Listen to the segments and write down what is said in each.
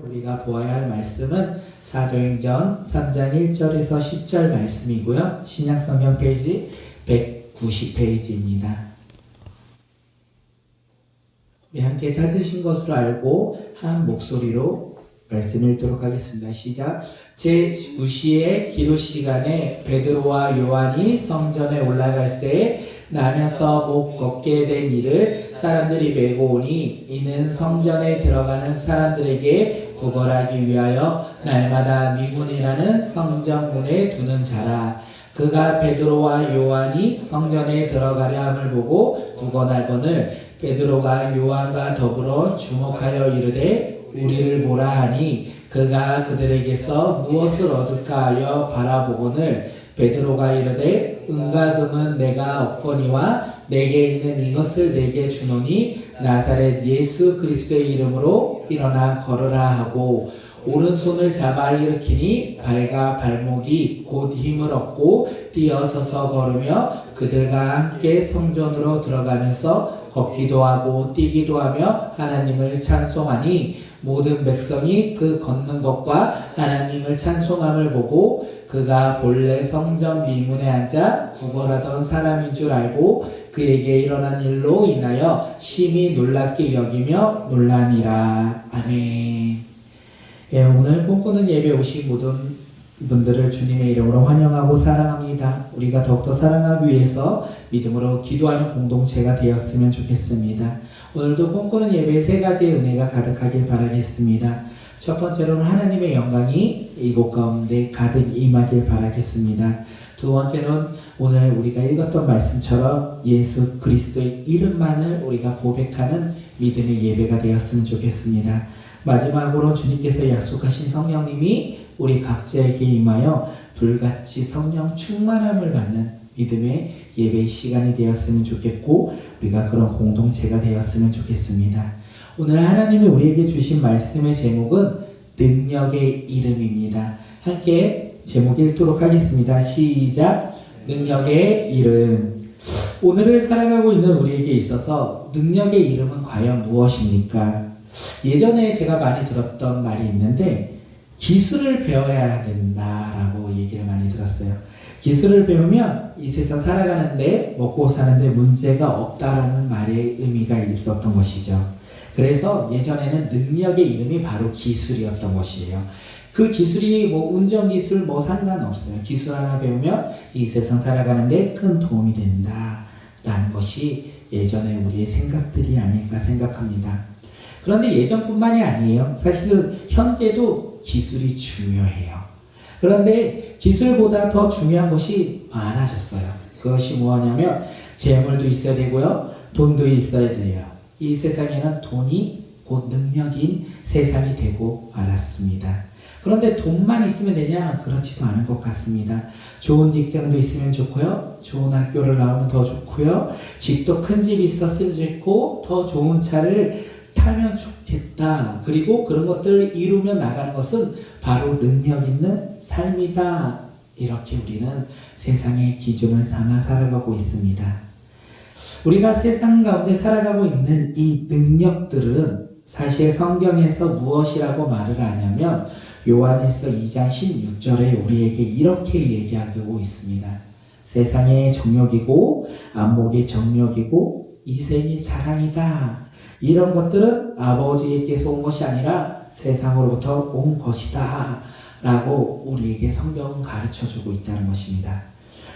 우리가 보아야 할 말씀은 사도행전 3장 1절에서 10절 말씀이고요. 신약성경 페이지 190페이지입니다. 우리 함께 찾으신 것으로 알고 한 목소리로 말씀 읽도록 하겠습니다. 시작. 제9시의 기도 시간에 베드로와 요한이 성전에 올라갈 때에 나면서 못 걷게 된 이를 사람들이 메고 오니 이는 성전에 들어가는 사람들에게 구걸하기 위하여 날마다 미문이라는 성전문에 두는 자라. 그가 베드로와 요한이 성전에 들어가려 함을 보고 구걸하거늘 베드로가 요한과 더불어 주목하여 이르되 우리를 보라 하니 그가 그들에게서 무엇을 얻을까 하여 바라보거늘 베드로가 이르되 은과 금은 내가 없거니와 내게 있는 이것을 내게 주노니 나사렛 예수 그리스도의 이름으로 일어나 걸으라 하고 오른손을 잡아 일으키니 발과 발목이 곧 힘을 얻고 뛰어서서 걸으며 그들과 함께 성전으로 들어가면서 걷기도 하고 뛰기도 하며 하나님을 찬송하니 모든 백성이 그 걷는 것과 하나님을 찬송함을 보고 그가 본래 성전 미문에 앉아 구걸하던 사람인 줄 알고 그에게 일어난 일로 인하여 심히 놀랍게 여기며 놀라니라. 아멘. 예, 오늘 꿈꾸는 예배 오신 모든 분들을 주님의 이름으로 환영하고 사랑합니다. 우리가 더욱더 사랑하기 위해서 믿음으로 기도하는 공동체가 되었으면 좋겠습니다. 오늘도 꿈꾸는 예배에 세 가지의 은혜가 가득하길 바라겠습니다. 첫 번째로는 하나님의 영광이 이곳 가운데 가득 임하길 바라겠습니다. 두 번째는 오늘 우리가 읽었던 말씀처럼 예수 그리스도의 이름만을 우리가 고백하는 믿음의 예배가 되었으면 좋겠습니다. 마지막으로 주님께서 약속하신 성령님이 우리 각자에게 임하여 불같이 성령 충만함을 받는 믿음의 예배의 시간이 되었으면 좋겠고 우리가 그런 공동체가 되었으면 좋겠습니다. 오늘 하나님이 우리에게 주신 말씀의 제목은 능력의 이름입니다. 함께 제목 읽도록 하겠습니다. 시작. 능력의 이름. 오늘을 살아가고 있는 우리에게 있어서 능력의 이름은 과연 무엇입니까? 예전에 제가 많이 들었던 말이 있는데 기술을 배워야 된다라고 얘기를 많이 들었어요. 기술을 배우면 이 세상 살아가는데 먹고 사는데 문제가 없다라는 말의 의미가 있었던 것이죠. 그래서 예전에는 능력의 이름이 바로 기술이었던 것이에요. 그 기술이 뭐 운전기술 뭐 상관없어요. 기술 하나 배우면 이 세상 살아가는데 큰 도움이 된다라는 것이 예전에 우리의 생각들이 아닐까 생각합니다. 그런데 예전뿐만이 아니에요. 사실은 현재도 기술이 중요해요. 그런데 기술보다 더 중요한 것이 많아졌어요. 그것이 뭐냐면 재물도 있어야 되고요. 돈도 있어야 돼요. 이 세상에는 돈이 곧 능력인 세상이 되고 말았습니다. 그런데 돈만 있으면 되냐? 그렇지도 않은 것 같습니다. 좋은 직장도 있으면 좋고요. 좋은 학교를 나오면 더 좋고요. 집도 큰 집이 있었으면 좋고 더 좋은 차를 타면 좋겠다. 그리고 그런 것들을 이루며 나가는 것은 바로 능력 있는 삶이다. 이렇게 우리는 세상의 기준을 삼아 살아가고 있습니다. 우리가 세상 가운데 살아가고 있는 이 능력들은 사실 성경에서 무엇이라고 말을 하냐면 요한일서 2장 16절에 우리에게 이렇게 얘기하고 있습니다. 세상의 정욕이고 안목의 정욕이고 이생의 자랑이다. 이런 것들은 아버지께서 온 것이 아니라 세상으로부터 온 것이다 라고 우리에게 성경은 가르쳐주고 있다는 것입니다.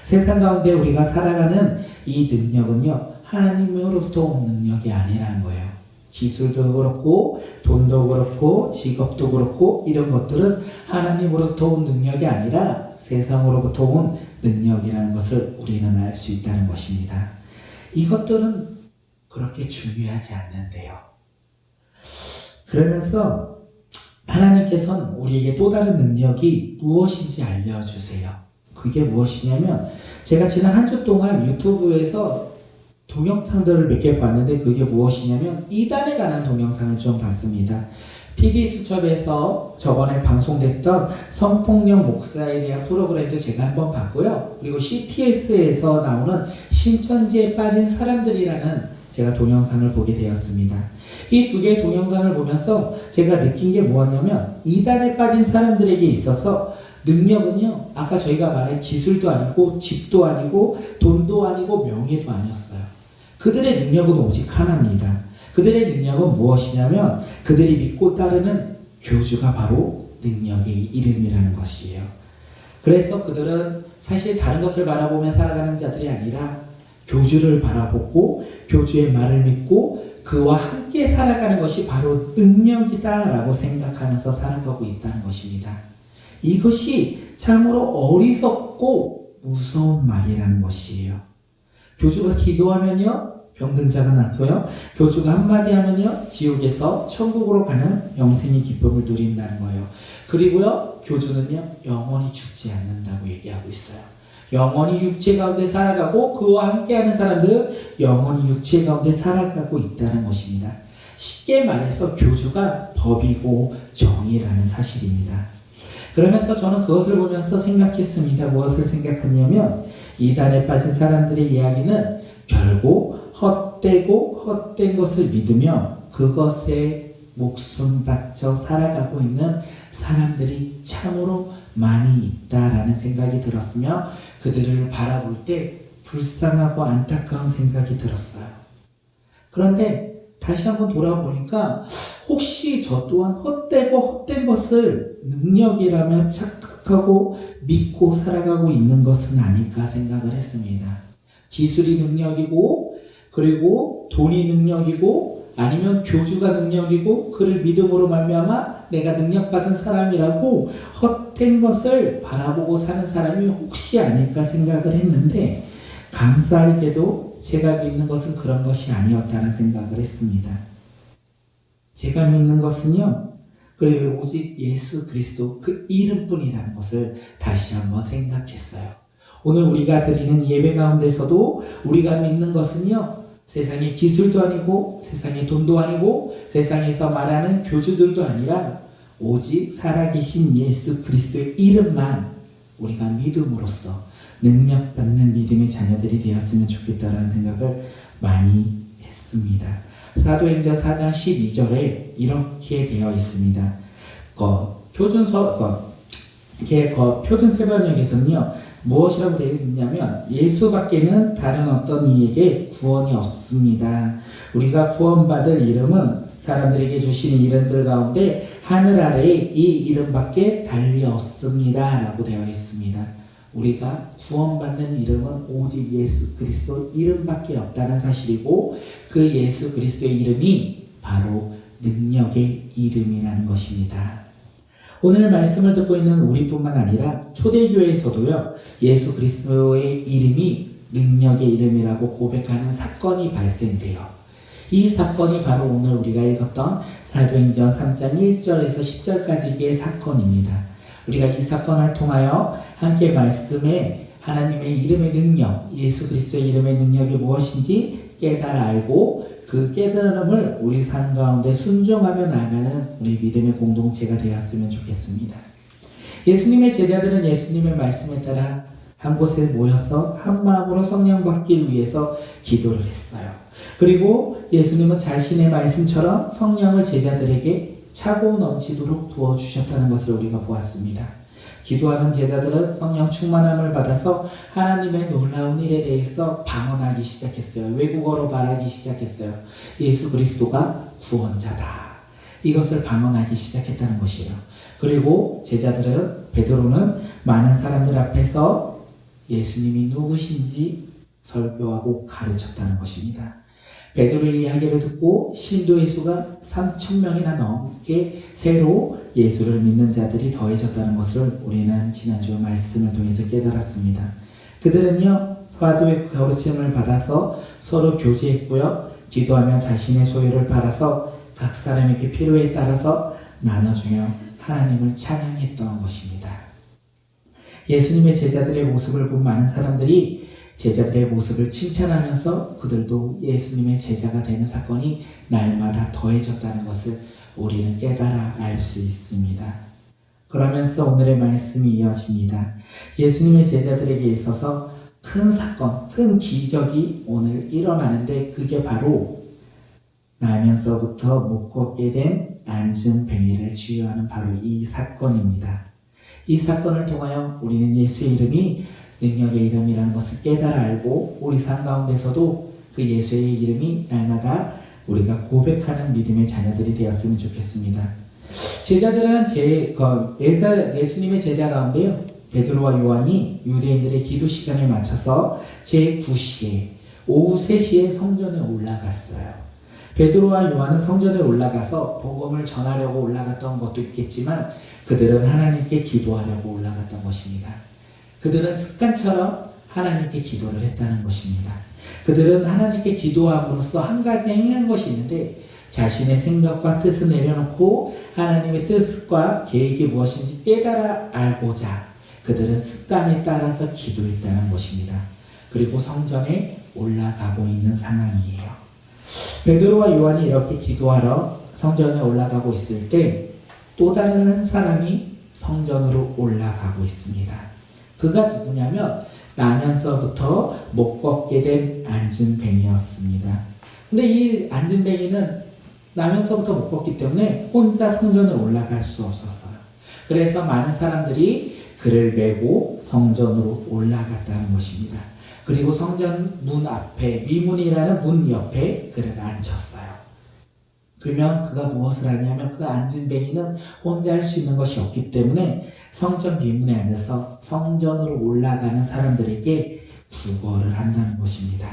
세상 가운데 우리가 살아가는 이 능력은요 하나님으로부터 온 능력이 아니라는 거예요. 기술도 그렇고 돈도 그렇고 직업도 그렇고 이런 것들은 하나님으로부터 온 능력이 아니라 세상으로부터 온 능력이라는 것을 우리는 알 수 있다는 것입니다. 이것들은 그렇게 중요하지 않는데요. 그러면서 하나님께서는 우리에게 또 다른 능력이 무엇인지 알려주세요. 그게 무엇이냐면 제가 지난 한 주 동안 유튜브에서 동영상들을 몇 개 봤는데 그게 무엇이냐면 이단에 관한 동영상을 좀 봤습니다. PD수첩에서 저번에 방송됐던 성폭력 목사에 대한 프로그램도 제가 한번 봤고요. 그리고 CTS에서 나오는 신천지에 빠진 사람들이라는 제가 동영상을 보게 되었습니다. 이 두 개의 동영상을 보면서 제가 느낀 게 뭐였냐면 이단에 빠진 사람들에게 있어서 능력은요, 아까 저희가 말한 기술도 아니고 집도 아니고 돈도 아니고 명예도 아니었어요. 그들의 능력은 오직 하나입니다. 그들의 능력은 무엇이냐면 그들이 믿고 따르는 교주가 바로 능력의 이름이라는 것이에요. 그래서 그들은 사실 다른 것을 바라보며 살아가는 자들이 아니라 교주를 바라보고 교주의 말을 믿고 그와 함께 살아가는 것이 바로 능력이다라고 생각하면서 살아가고 있다는 것입니다. 이것이 참으로 어리석고 무서운 말이라는 것이에요. 교주가 기도하면요, 병든 자가 낫고요. 교주가 한마디 하면요, 지옥에서 천국으로 가는 영생의 기쁨을 누린다는 거예요. 그리고요, 교주는요, 영원히 죽지 않는다고 얘기하고 있어요. 영원히 육체 가운데 살아가고 그와 함께하는 사람들은 영원히 육체 가운데 살아가고 있다는 것입니다. 쉽게 말해서 교주가 법이고 정의라는 사실입니다. 그러면서 저는 그것을 보면서 생각했습니다. 무엇을 생각했냐면 이단에 빠진 사람들의 이야기는 결국 헛되고 헛된 것을 믿으며 그것에 목숨 바쳐 살아가고 있는 사람들이 참으로 많이 있다라는 생각이 들었으며 그들을 바라볼 때 불쌍하고 안타까운 생각이 들었어요. 그런데 다시 한번 돌아보니까 혹시 저 또한 헛되고 헛된 것을 능력이라며 착각하고 믿고 살아가고 있는 것은 아닐까 생각을 했습니다. 기술이 능력이고 그리고 돈이 능력이고 아니면 교주가 능력이고 그를 믿음으로 말미암아 내가 능력받은 사람이라고 헛된 것을 바라보고 사는 사람이 혹시 아닐까 생각을 했는데 감사하게도 제가 믿는 것은 그런 것이 아니었다는 생각을 했습니다. 제가 믿는 것은요, 그리고 오직 예수 그리스도 그 이름뿐이라는 것을 다시 한번 생각했어요. 오늘 우리가 드리는 예배 가운데서도 우리가 믿는 것은요, 세상의 기술도 아니고 세상의 돈도 아니고 세상에서 말하는 교주들도 아니라 오직 살아계신 예수 그리스도의 이름만 우리가 믿음으로써 능력받는 믿음의 자녀들이 되었으면 좋겠다라는 생각을 많이 했습니다. 사도행전 4장 12절에 이렇게 되어 있습니다. 표준 세번역에서는요, 무엇이라고 되어 있냐면 예수밖에는 다른 어떤 이에게 구원이 없습니다. 우리가 구원받을 이름은 사람들에게 주시는 이름들 가운데 하늘 아래에 이 이름밖에 달리 없습니다 라고 되어 있습니다. 우리가 구원받는 이름은 오직 예수 그리스도 이름밖에 없다는 사실이고 그 예수 그리스도의 이름이 바로 능력의 이름이라는 것입니다. 오늘 말씀을 듣고 있는 우리뿐만 아니라 초대교회에서도요, 예수 그리스도의 이름이 능력의 이름이라고 고백하는 사건이 발생돼요. 이 사건이 바로 오늘 우리가 읽었던 사도행전 3장 1절에서 10절까지의 사건입니다. 우리가 이 사건을 통하여 함께 말씀에 하나님의 이름의 능력, 예수 그리스도의 이름의 능력이 무엇인지 깨달아 알고 그 깨달음을 우리 삶 가운데 순종하며 나아가는 우리 믿음의 공동체가 되었으면 좋겠습니다. 예수님의 제자들은 예수님의 말씀에 따라 한 곳에 모여서 한 마음으로 성령 받기 위해서 기도를 했어요. 그리고 예수님은 자신의 말씀처럼 성령을 제자들에게 차고 넘치도록 부어주셨다는 것을 우리가 보았습니다. 기도하는 제자들은 성령 충만함을 받아서 하나님의 놀라운 일에 대해서 방언하기 시작했어요. 외국어로 말하기 시작했어요. 예수 그리스도가 구원자다. 이것을 방언하기 시작했다는 것이에요. 그리고 제자들은, 베드로는 많은 사람들 앞에서 예수님이 누구신지 설교하고 가르쳤다는 것입니다. 베드로의 이야기를 듣고 신도의 수가 3,000명이나 넘게 새로 예수를 믿는 자들이 더해졌다는 것을 우리는 지난주 말씀을 통해서 깨달았습니다. 그들은요, 사도의 가르침을 받아서 서로 교제했고요, 기도하며 자신의 소유를 팔아서 각 사람에게 필요에 따라서 나눠주며 하나님을 찬양했던 것입니다. 예수님의 제자들의 모습을 본 많은 사람들이 제자들의 모습을 칭찬하면서 그들도 예수님의 제자가 되는 사건이 날마다 더해졌다는 것을 우리는 깨달아 알 수 있습니다. 그러면서 오늘의 말씀이 이어집니다. 예수님의 제자들에게 있어서 큰 사건, 큰 기적이 오늘 일어나는데 그게 바로 나면서부터 못 걷게 된 안진뱅이를 치유하는 바로 이 사건입니다. 이 사건을 통하여 우리는 예수의 이름이 능력의 이름이라는 것을 깨달아 알고 우리 삶 가운데서도 그 예수의 이름이 날마다 우리가 고백하는 믿음의 자녀들이 되었으면 좋겠습니다. 제자들은 예수님의 제자 가운데요, 베드로와 요한이 유대인들의 기도 시간에 맞춰서 제9시에 오후 3시에 성전에 올라갔어요. 베드로와 요한은 성전에 올라가서 복음을 전하려고 올라갔던 것도 있겠지만 그들은 하나님께 기도하려고 올라갔던 것입니다. 그들은 습관처럼 하나님께 기도를 했다는 것입니다. 그들은 하나님께 기도함으로써 한 가지 행한 것이 있는데 자신의 생각과 뜻을 내려놓고 하나님의 뜻과 계획이 무엇인지 깨달아 알고자 그들은 습관에 따라서 기도했다는 것입니다. 그리고 성전에 올라가고 있는 상황이에요. 베드로와 요한이 이렇게 기도하러 성전에 올라가고 있을 때 또 다른 한 사람이 성전으로 올라가고 있습니다. 그가 누구냐면 나면서부터 못 걷게 된 안진뱅이였습니다. 근데 이 안진뱅이는 나면서부터 못 걷기 때문에 혼자 성전에 올라갈 수 없었어요. 그래서 많은 사람들이 그를 메고 성전으로 올라갔다는 것입니다. 그리고 성전 문 앞에 미문이라는 문 옆에 그를 앉혔어요. 그러면 그가 무엇을 하냐면 그 안진뱅이는 혼자 할 수 있는 것이 없기 때문에 성전 미문에 앉아서 성전으로 올라가는 사람들에게 구걸을 한다는 것입니다.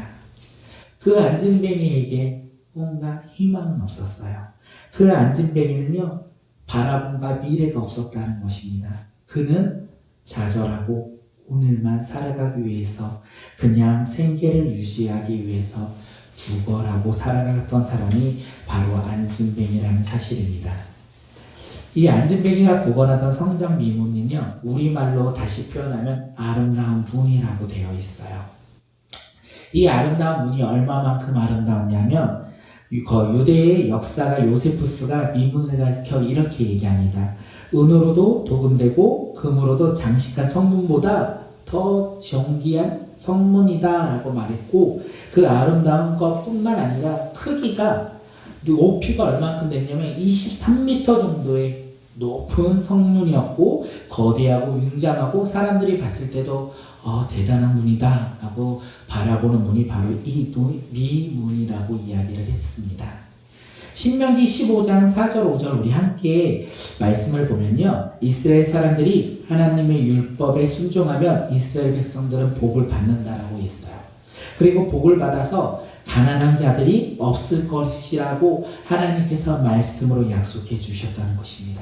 그 안진뱅이에게 뭔가 희망은 없었어요. 그 안진뱅이는요, 바라본 바 미래가 없었다는 것입니다. 그는 좌절하고 오늘만 살아가기 위해서 그냥 생계를 유지하기 위해서 구걸하고 살아갔던 사람이 바로 안진뱅이라는 사실입니다. 이 안진뱅이가 구걸하던 성전 미문은요, 우리말로 다시 표현하면 아름다운 문이라고 되어 있어요. 이 아름다운 문이 얼마만큼 아름다웠냐면 유대의 역사가 요세푸스가 미문을 가리켜 이렇게 얘기합니다. 은으로도 도금되고 금으로도 장식한 성문보다 더 정기한 성문이다 라고 말했고, 그 아름다운 것뿐만 아니라 크기가 높이가 얼마큼 됐냐면 23m 정도의 높은 성문이었고 거대하고 웅장하고 사람들이 봤을 때도 대단한 문이다 라고 바라보는 문이 바로 이 미문이라고 이야기를 했습니다. 신명기 15장 4절 5절 우리 함께 말씀을 보면요, 이스라엘 사람들이 하나님의 율법에 순종하면 이스라엘 백성들은 복을 받는다라고 했어요. 그리고 복을 받아서 가난한 자들이 없을 것이라고 하나님께서 말씀으로 약속해 주셨다는 것입니다.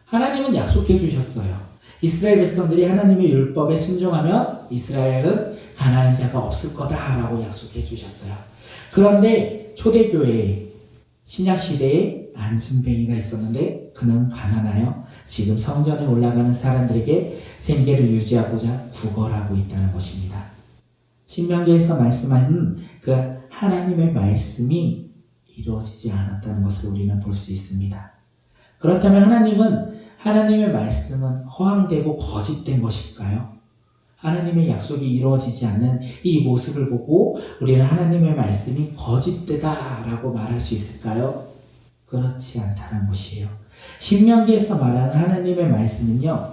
하나님은 약속해 주셨어요. 이스라엘 백성들이 하나님의 율법에 순종하면 이스라엘은 가난한 자가 없을 거다라고 약속해 주셨어요. 그런데 초대교회에 신약시대에 안진뱅이가 있었는데 그는 가난하여 지금 성전에 올라가는 사람들에게 생계를 유지하고자 구걸하고 있다는 것입니다. 신명기에서 말씀하는 그 하나님의 말씀이 이루어지지 않았다는 것을 우리는 볼 수 있습니다. 그렇다면 하나님의 말씀은 허황되고 거짓된 것일까요? 하나님의 약속이 이루어지지 않는 이 모습을 보고 우리는 하나님의 말씀이 거짓되다라고 말할 수 있을까요? 그렇지 않다는 것이에요. 신명기에서 말하는 하나님의 말씀은요,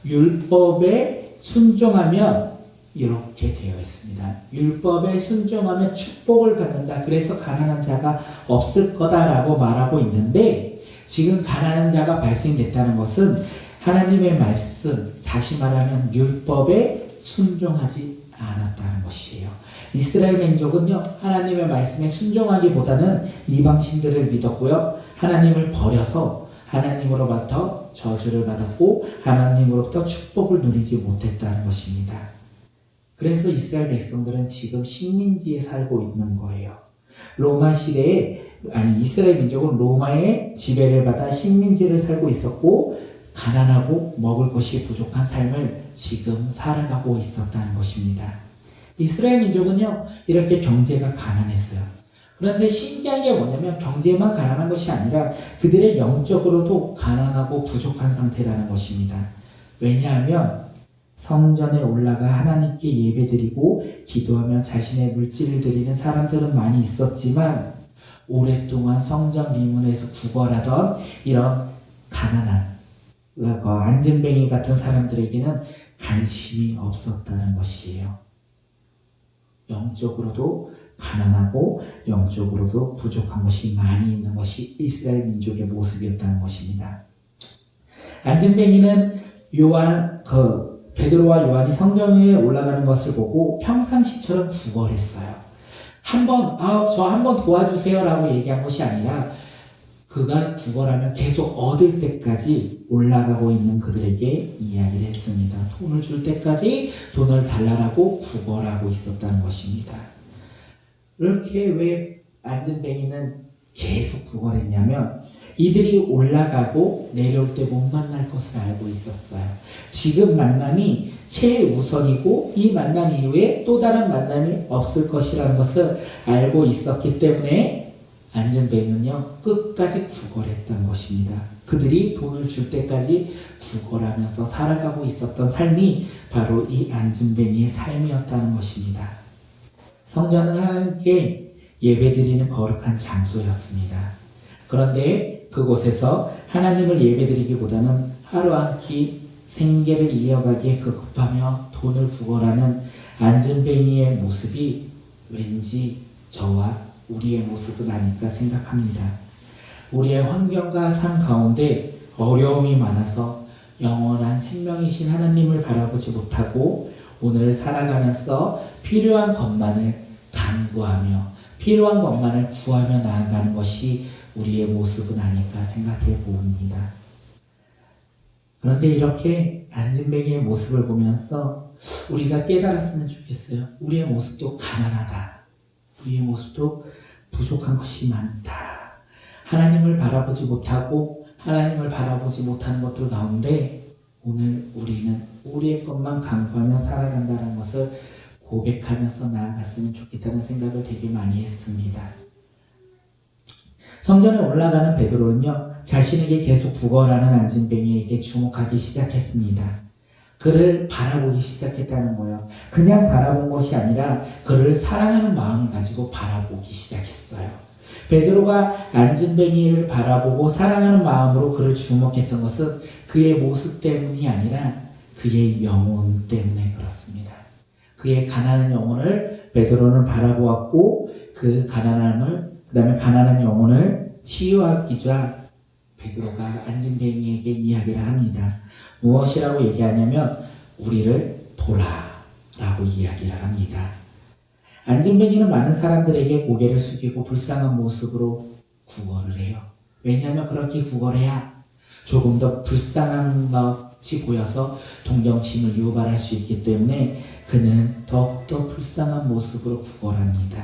율법에 순종하면 이렇게 되어 있습니다. 율법에 순종하면 축복을 받는다. 그래서 가난한 자가 없을 거다라고 말하고 있는데, 지금 가난한 자가 발생됐다는 것은 하나님의 말씀, 다시 말하면 율법에 순종하지 않았다는 것이에요. 이스라엘 민족은요, 하나님의 말씀에 순종하기보다는 이방신들을 믿었고요, 하나님을 버려서 하나님으로부터 저주를 받았고 하나님으로부터 축복을 누리지 못했다는 것입니다. 그래서 이스라엘 백성들은 지금 식민지에 살고 있는 거예요. 로마 시대에 이스라엘 민족은 로마의 지배를 받아 식민지를 살고 있었고 가난하고 먹을 것이 부족한 삶을 지금 살아가고 있었다는 것입니다. 이스라엘 민족은요, 이렇게 경제가 가난했어요. 그런데 신기한 게 뭐냐면 경제만 가난한 것이 아니라 그들의 영적으로도 가난하고 부족한 상태라는 것입니다. 왜냐하면 성전에 올라가 하나님께 예배드리고 기도하며 자신의 물질을 드리는 사람들은 많이 있었지만 오랫동안 성전 미문에서 구걸하던 이런 가난한 안진뱅이 같은 사람들에게는 관심이 없었다는 것이에요. 영적으로도 가난하고 영적으로도 부족한 것이 많이 있는 것이 이스라엘 민족의 모습이었다는 것입니다. 안진뱅이는 베드로와 요한이 성전에 올라가는 것을 보고 평상시처럼 구걸했어요. 저 한번 도와주세요라고 얘기한 것이 아니라 그가 구걸하면 계속 얻을 때까지 올라가고 있는 그들에게 이야기를 했습니다. 돈을 줄 때까지 돈을 달라고 구걸하고 있었다는 것입니다. 이렇게 왜 안진뱅이는 계속 구걸했냐면 이들이 올라가고 내려올 때 못 만날 것을 알고 있었어요. 지금 만남이 최우선이고 이 만남 이후에 또 다른 만남이 없을 것이라는 것을 알고 있었기 때문에 안진뱅이는요 끝까지 구걸했던 것입니다. 그들이 돈을 줄 때까지 구걸하면서 살아가고 있었던 삶이 바로 이 안진뱅이의 삶이었다는 것입니다. 성전은 하나님께 예배드리는 거룩한 장소였습니다. 그런데 그곳에서 하나님을 예배드리기보다는 하루 한 끼 생계를 이어가기에 급급하며 돈을 구걸하는 안진뱅이의 모습이 왠지 저와 우리의 모습은 아닐까 생각합니다. 우리의 환경과 삶 가운데 어려움이 많아서 영원한 생명이신 하나님을 바라보지 못하고 오늘 살아가면서 필요한 것만을 간구하며 필요한 것만을 구하며 나아가는 것이 우리의 모습은 아닐까 생각해 봅니다. 그런데 이렇게 안진뱅이의 모습을 보면서 우리가 깨달았으면 좋겠어요. 우리의 모습도 가난하다. 우리의 모습도 부족한 것이 많다. 하나님을 바라보지 못하고 하나님을 바라보지 못하는 것들 가운데 오늘 우리는 우리의 것만 간구하며 살아간다는 것을 고백하면서 나아갔으면 좋겠다는 생각을 되게 많이 했습니다. 성전에 올라가는 베드로는요, 자신에게 계속 구걸하는 안진뱅이에게 주목하기 시작했습니다. 그를 바라보기 시작했다는 거예요. 그냥 바라본 것이 아니라 그를 사랑하는 마음을 가지고 바라보기 시작했어요. 베드로가 안진뱅이를 바라보고 사랑하는 마음으로 그를 주목했던 것은 그의 모습 때문이 아니라 그의 영혼 때문에 그렇습니다. 그의 가난한 영혼을 베드로는 바라보았고 그 가난한 영혼을 치유하기자 베드로가 안진뱅이에게 이야기를 합니다. 무엇이라고 얘기하냐면 우리를 보라라고 이야기를 합니다. 안진뱅이는 많은 사람들에게 고개를 숙이고 불쌍한 모습으로 구걸을 해요. 왜냐하면 그렇게 구걸해야 조금 더 불쌍한 것이 보여서 동정심을 유발할 수 있기 때문에 그는 더욱더 불쌍한 모습으로 구걸합니다.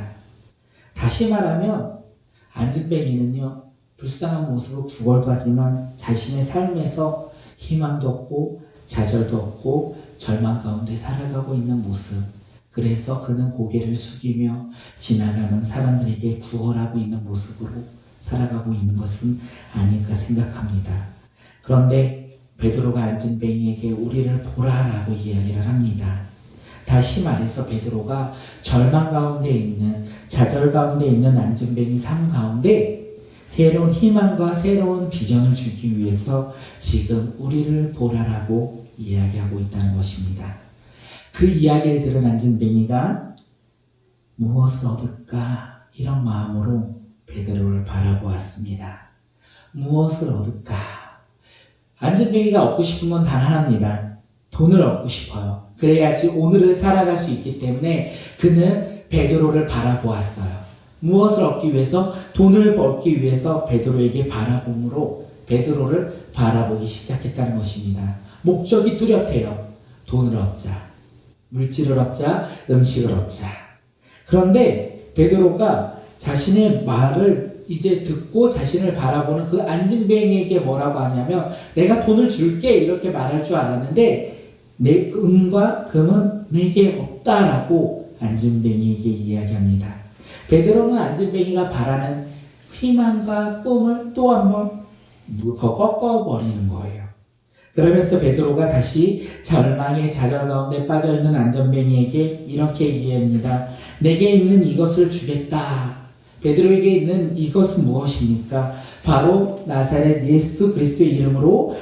다시 말하면 안진뱅이는요 불쌍한 모습으로 구걸도 하지만 자신의 삶에서 희망도 없고 좌절도 없고 절망 가운데 살아가고 있는 모습, 그래서 그는 고개를 숙이며 지나가는 사람들에게 구걸하고 있는 모습으로 살아가고 있는 것은 아닐까 생각합니다. 그런데 베드로가 안진뱅이에게 우리를 보라라고 이야기를 합니다. 다시 말해서 베드로가 절망 가운데 있는, 좌절 가운데 있는 안진뱅이 삶 가운데 새로운 희망과 새로운 비전을 주기 위해서 지금 우리를 보라라고 이야기하고 있다는 것입니다. 그 이야기를 들은 안진뱅이가 무엇을 얻을까 이런 마음으로 베드로를 바라보았습니다. 무엇을 얻을까? 안진뱅이가 얻고 싶은 건 단 하나입니다. 돈을 얻고 싶어요. 그래야지 오늘을 살아갈 수 있기 때문에 그는 베드로를 바라보았어요. 무엇을 얻기 위해서? 돈을 벌기 위해서 베드로에게 바라봄으로 베드로를 바라보기 시작했다는 것입니다. 목적이 뚜렷해요. 돈을 얻자, 물질을 얻자, 음식을 얻자. 그런데 베드로가 자신의 말을 이제 듣고 자신을 바라보는 그 안진뱅이에게 뭐라고 하냐면 내가 돈을 줄게 이렇게 말할 줄 알았는데 내 은과 금은 내게 없다라고 안진뱅이에게 이야기합니다. 베드로는 안진뱅이가 바라는 희망과 꿈을 또 한 번 꺾어버리는 거예요. 그러면서 베드로가 다시 절망의 좌절 가운데 빠져있는 안전뱅이에게 이렇게 얘기합니다. 내게 있는 이것을 주겠다. 베드로에게 있는 이것은 무엇입니까? 바로 나사렛 예수 그리스도의 이름으로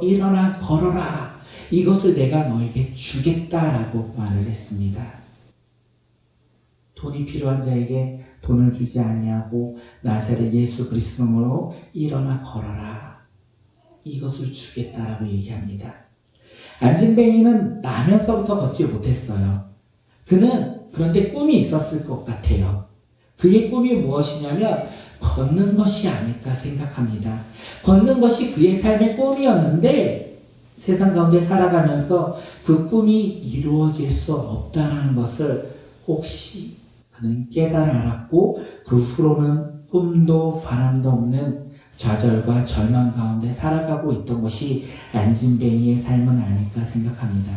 일어나 걸어라. 이것을 내가 너에게 주겠다라고 말을 했습니다. 돈이 필요한 자에게 돈을 주지 아니하고 나사렛 예수 그리스도 이름으로 일어나 걸어라. 이것을 주겠다라고 얘기합니다. 안진뱅이는 나면서부터 걷지 못했어요. 그는 그런데 꿈이 있었을 것 같아요. 그의 꿈이 무엇이냐면 걷는 것이 아닐까 생각합니다. 걷는 것이 그의 삶의 꿈이었는데 세상 가운데 살아가면서 그 꿈이 이루어질 수 없다는 것을 혹시 그는 깨달아 알았고 그 후로는 꿈도 바람도 없는 좌절과 절망 가운데 살아가고 있던 것이 안진뱅이의 삶은 아닐까 생각합니다.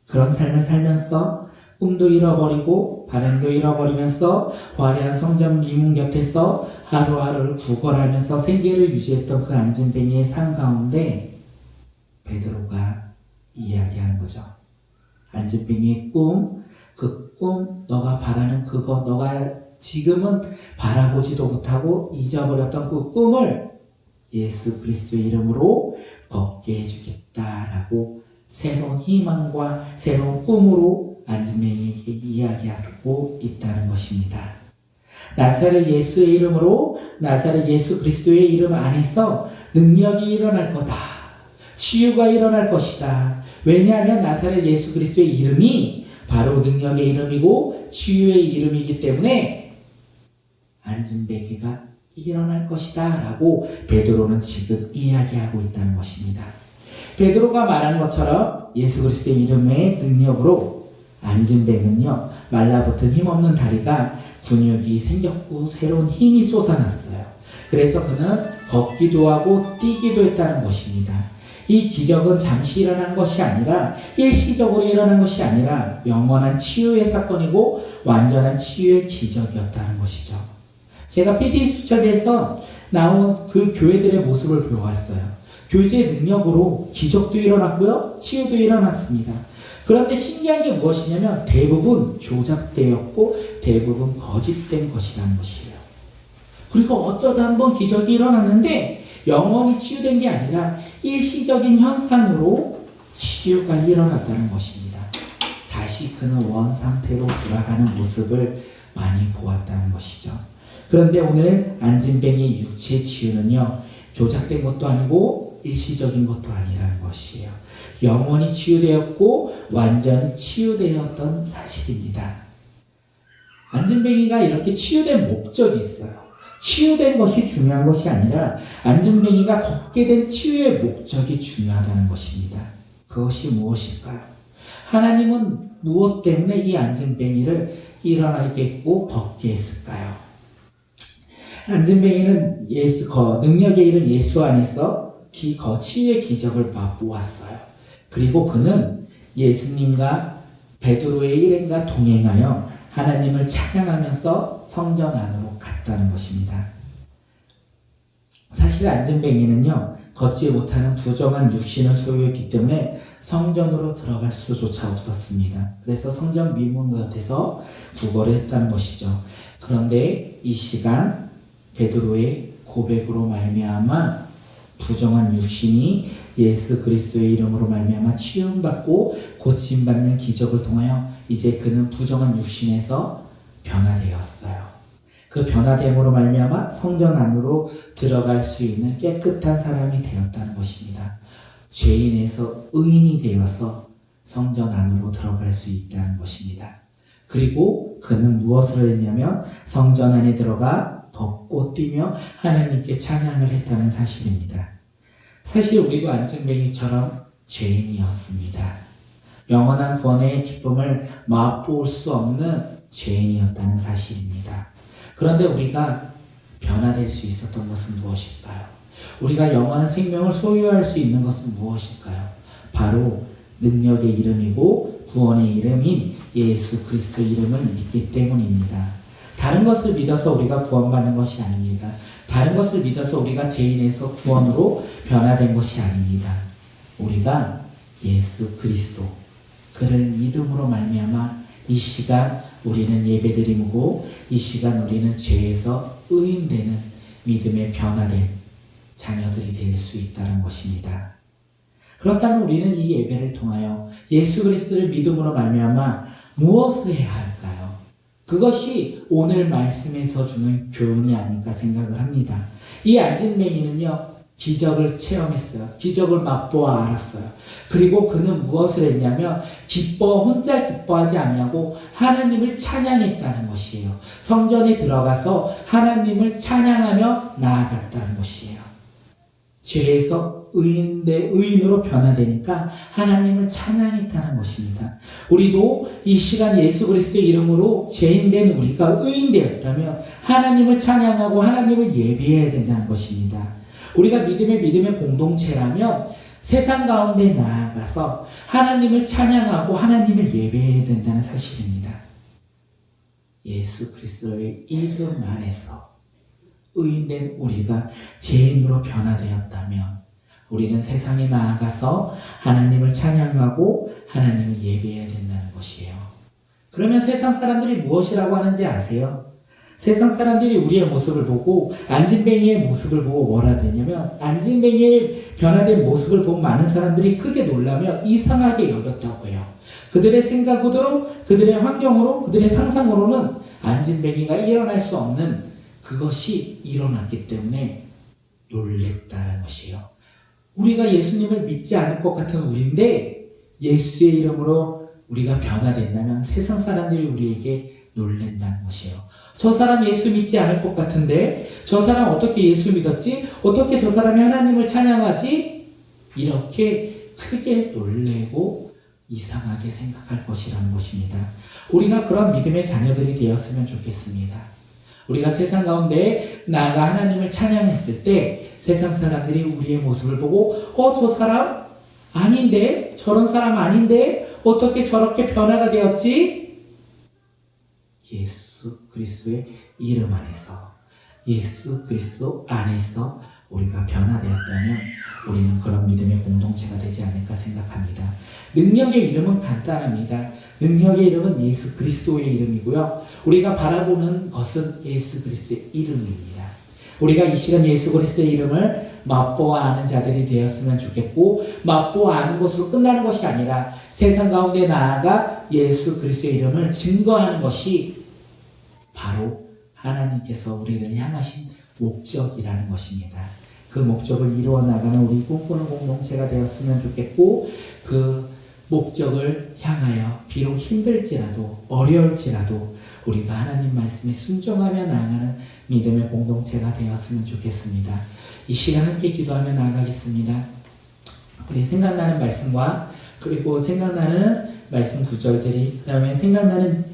그런 삶을 살면서 꿈도 잃어버리고 바람도 잃어버리면서 화려한 성전 미문 곁에서 하루하루를 구걸하면서 생계를 유지했던 그 안진뱅이의 삶 가운데 베드로가 이야기하는 거죠. 안진뱅이의 꿈, 그 꿈, 너가 바라는 그거, 너가 지금은 바라보지도 못하고 잊어버렸던 그 꿈을 예수 그리스도의 이름으로 걷게 해주겠다라고 새로운 희망과 새로운 꿈으로 안진뱅이에게 이야기하고 있다는 것입니다. 나사렛 예수의 이름으로 나사렛 예수 그리스도의 이름 안에서 능력이 일어날 거다. 치유가 일어날 것이다. 왜냐하면 나사렛 예수 그리스도의 이름이 바로 능력의 이름이고 치유의 이름이기 때문에 안진뱅이가 일어날 것이다 라고 베드로는 지금 이야기하고 있다는 것입니다. 베드로가 말한 것처럼 예수 그리스도의 이름의 능력으로 안진뱅이는요, 말라붙은 힘없는 다리가 근육이 생겼고 새로운 힘이 솟아났어요. 그래서 그는 걷기도 하고 뛰기도 했다는 것입니다. 이 기적은 잠시 일어난 것이 아니라 일시적으로 일어난 것이 아니라 영원한 치유의 사건이고 완전한 치유의 기적이었다는 것이죠. 제가 PD 수첩에서 나온 그 교회들의 모습을 보았어요. 교제의 능력으로 기적도 일어났고요, 치유도 일어났습니다. 그런데 신기한 게 무엇이냐면 대부분 조작되었고 대부분 거짓된 것이라는 것이에요. 그리고 어쩌다 한번 기적이 일어났는데 영원히 치유된 게 아니라 일시적인 현상으로 치유가 일어났다는 것입니다. 다시 그는 원상태로 돌아가는 모습을 많이 보았다는 것이죠. 그런데 오늘 안진뱅이의 육체 치유는요, 조작된 것도 아니고 일시적인 것도 아니라는 것이에요. 영원히 치유되었고 완전히 치유되었던 사실입니다. 안진뱅이가 이렇게 치유된 목적이 있어요. 치유된 것이 중요한 것이 아니라 안진뱅이가 걷게 된 치유의 목적이 중요하다는 것입니다. 그것이 무엇일까요? 하나님은 무엇 때문에 이 안진뱅이를 일어나게 했고 걷게 했을까요? 안진뱅이는 능력의 이름 예수 안에서 치유의 기적을 맛보았어요. 그리고 그는 예수님과 베드로의 일행과 동행하여 하나님을 찬양하면서 성전 안으로 갔다는 것입니다. 사실 안진뱅이는요, 걷지 못하는 부정한 육신을 소유했기 때문에 성전으로 들어갈 수조차 없었습니다. 그래서 성전 미문 곁에서 구걸을 했다는 것이죠. 그런데 이 시간 베드로의 고백으로 말미암아 부정한 육신이 예수 그리스도의 이름으로 말미암아 치유받고 고침받는 기적을 통하여 이제 그는 부정한 육신에서 변화되었어요. 그 변화됨으로 말미암아 성전 안으로 들어갈 수 있는 깨끗한 사람이 되었다는 것입니다. 죄인에서 의인이 되어서 성전 안으로 들어갈 수 있다는 것입니다. 그리고 그는 무엇을 했냐면 성전 안에 들어가 걷고 뛰며 하나님께 찬양을 했다는 사실입니다. 사실 우리도 안진뱅이처럼 죄인이었습니다. 영원한 구원의 기쁨을 맛볼 수 없는 죄인이었다는 사실입니다. 그런데 우리가 변화될 수 있었던 것은 무엇일까요? 우리가 영원한 생명을 소유할 수 있는 것은 무엇일까요? 바로 능력의 이름이고 구원의 이름인 예수 그리스도 이름을 믿기 때문입니다. 다른 것을 믿어서 우리가 구원받는 것이 아닙니다. 다른 것을 믿어서 우리가 죄인에서 구원으로 변화된 것이 아닙니다. 우리가 예수 그리스도 그를 믿음으로 말미암아 이 시간 우리는 예배드리고 이 시간 우리는 죄에서 의인되는 믿음에 변화된 자녀들이 될 수 있다는 것입니다. 그렇다면 우리는 이 예배를 통하여 예수 그리스도를 믿음으로 말미암아 무엇을 해야 할까요? 그것이 오늘 말씀에서 주는 교훈이 아닐까 생각을 합니다. 이 안진뱅이는요, 기적을 체험했어요. 기적을 맛보아 알았어요. 그리고 그는 무엇을 했냐면 혼자 기뻐하지 아니하고 하나님을 찬양했다는 것이에요. 성전에 들어가서 하나님을 찬양하며 나아갔다는 것이에요. 죄에서 의인으로 변화되니까 하나님을 찬양했다는 것입니다. 우리도 이 시간 예수 그리스도의 이름으로 죄인된 우리가 의인되었다면 하나님을 찬양하고 하나님을 예배해야 된다는 것입니다. 우리가 믿음의 공동체라면 세상 가운데 나아가서 하나님을 찬양하고 하나님을 예배해야 된다는 사실입니다. 예수 그리스도의 이름 안에서 의인된 우리가 죄인으로 변화되었다면 우리는 세상에 나아가서 하나님을 찬양하고 하나님을 예배해야 된다는 것이에요. 그러면 세상 사람들이 무엇이라고 하는지 아세요? 세상 사람들이 우리의 모습을 보고 안진뱅이의 모습을 보고 뭐라 하냐면 안진뱅이의 변화된 모습을 본 많은 사람들이 크게 놀라며 이상하게 여겼다고 해요. 그들의 생각으로, 그들의 환경으로, 그들의 상상으로는 안진뱅이가 일어날 수 없는 그것이 일어났기 때문에 놀랬다는 것이에요. 우리가 예수님을 믿지 않을 것 같은 우리인데 예수의 이름으로 우리가 변화된다면 세상 사람들이 우리에게 놀란다는 것이에요. 저 사람 예수 믿지 않을 것 같은데 저 사람 어떻게 예수 믿었지? 어떻게 저 사람이 하나님을 찬양하지? 이렇게 크게 놀래고 이상하게 생각할 것이라는 것입니다. 우리가 그런 믿음의 자녀들이 되었으면 좋겠습니다. 우리가 세상 가운데 나아가 하나님을 찬양했을 때 세상 사람들이 우리의 모습을 보고 저 사람 아닌데? 저런 사람 아닌데? 어떻게 저렇게 변화가 되었지? 예수 그리스도의 이름 안에서 예수 그리스도 안에서 우리가 변화되었다면 우리는 그런 믿음의 공동체가 되지 않을까 생각합니다. 능력의 이름은 간단합니다. 능력의 이름은 예수 그리스도의 이름이고요. 우리가 바라보는 것은 예수 그리스도의 이름입니다. 우리가 이 시간 예수 그리스도의 이름을 맛보아 아는 자들이 되었으면 좋겠고 맛보아 아는 것으로 끝나는 것이 아니라 세상 가운데 나아가 예수 그리스도의 이름을 증거하는 것이 바로 하나님께서 우리를 향하신 목적이라는 것입니다. 그 목적을 이루어 나가는 우리 꿈꾸는 공동체가 되었으면 좋겠고 그 목적을 향하여 비록 힘들지라도 어려울지라도 우리가 하나님 말씀에 순종하며 나아가는 믿음의 공동체가 되었으면 좋겠습니다. 이 시간 함께 기도하며 나아가겠습니다. 우리 생각나는 말씀과 그리고 생각나는 말씀 구절들이 그 다음에 생각나는